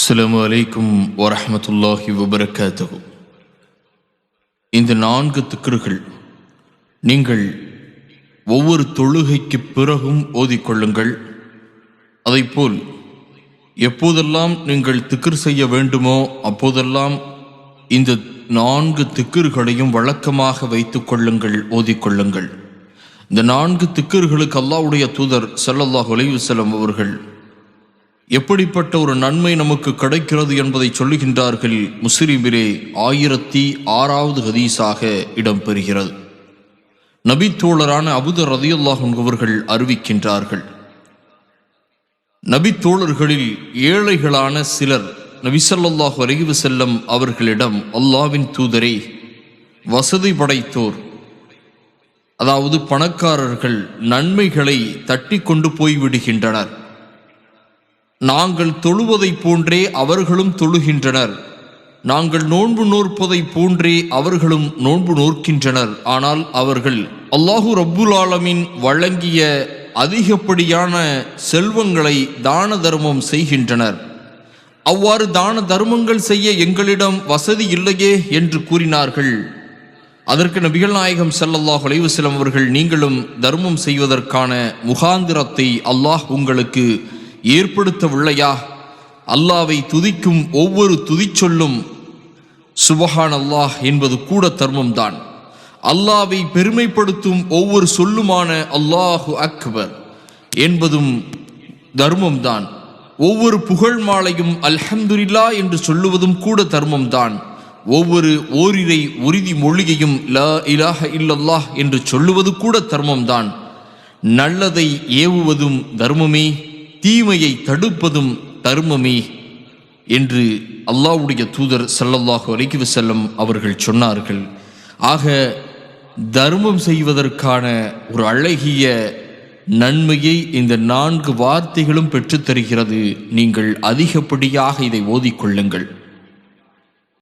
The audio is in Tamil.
அஸ்ஸலாமு அலைக்கும் வரஹ்மத்துல்லாஹி வபரகாத்துஹு. இந்த 4 திக்ருகள் நீங்கள் ஒவ்வொரு தொழுகைக்கு பிறகும் ஓதிக்கொள்ளுங்கள். அதைப்போல் எப்போதெல்லாம் நீங்கள் திக்ர் செய்ய வேண்டுமோ அப்போதெல்லாம் இந்த 4 திக்ர்களையும் வழக்கமாக வைத்துக் கொள்ளுங்கள், ஓதிக்கொள்ளுங்கள். இந்த 4 திக்ர்களுக்கு அல்லாஹ்வுடைய தூதர் ஸல்லல்லாஹு அலைஹி வஸல்லம் அவர்கள் எப்படிப்பட்ட ஒரு நன்மை நமக்கு கிடைக்கிறது என்பதை சொல்லுகின்றார்கள். முஸ்லிமிலே 1006வது ஹதீஸாக இடம்பெறுகிறது. நபி தோழரான அபூதர் ரலியல்லாஹு அன்ஹு அவர்கள் அறிவிக்கின்றார்கள், நபி தோழர்களில் ஏழைகளான சிலர் நபி ஸல்லல்லாஹு அலைஹி வஸல்லம் அவர்களிடம், அல்லாஹ்வின் தூதரே, வசதி படைத்தோர், அதாவது பணக்காரர்கள் நன்மைகளை தட்டி கொண்டு போய்விடுகின்றனர். நாங்கள் தொழுவதை போன்றே அவர்களும் தொழுகின்றனர். நாங்கள் நோன்பு நோற்பதை போன்றே அவர்களும் நோன்பு நோக்கின்றனர். ஆனால் அவர்கள் அல்லாஹு ரப்புல் ஆலமீன் வழங்கிய அதிகப்படியான செல்வங்களை தான தர்மம் செய்கின்றனர். அவ்வாறு தான தர்மங்கள் செய்ய எங்களிடம் வசதி இல்லையே என்று கூறினார்கள். அதற்கு நபிகள் நாயகம் ஸல்லல்லாஹு அலைஹி வஸல்லம் அவர்கள், நீங்களும் தர்மம் செய்வதற்கான முகாந்திரத்தை அல்லாஹ் உங்களுக்கு ஏற்படுத்தவில்லையா? அல்லாவை துதிக்கும் ஒவ்வொரு துதிச்சொல்லும் சுபஹான் அல்லாஹ் என்பது கூட தர்மம்தான். அல்லாவை பெருமைப்படுத்தும் ஒவ்வொரு சொல்லுமான அல்லாஹு அக்பர் என்பதும் தர்மம்தான். ஒவ்வொரு புகழ் மாலையும் அல்ஹம்துலில்லாஹ் என்று சொல்லுவதும் கூட தர்மம்தான். ஒவ்வொரு ஓரிரை உறுதி மொழியையும் லா இலாஹ இல்லல்லாஹ் என்று சொல்லுவது கூட தர்மம்தான். நல்லதை ஏவுவதும் தர்மமே, தீமையை தடுப்பதும் தர்மமே என்று அல்லாஹ்வுடைய தூதர் ஸல்லல்லாஹு அலைஹி வஸல்லம் அவர்கள் சொன்னார்கள். ஆக தர்மம் செய்வதற்கான ஒரு அழகிய நன்மையை இந்த 4 வார்த்தைகளும் பெற்றுத்தருகிறது. நீங்கள் அதிகப்படியாக இதை ஓதிக்கொள்ளுங்கள்.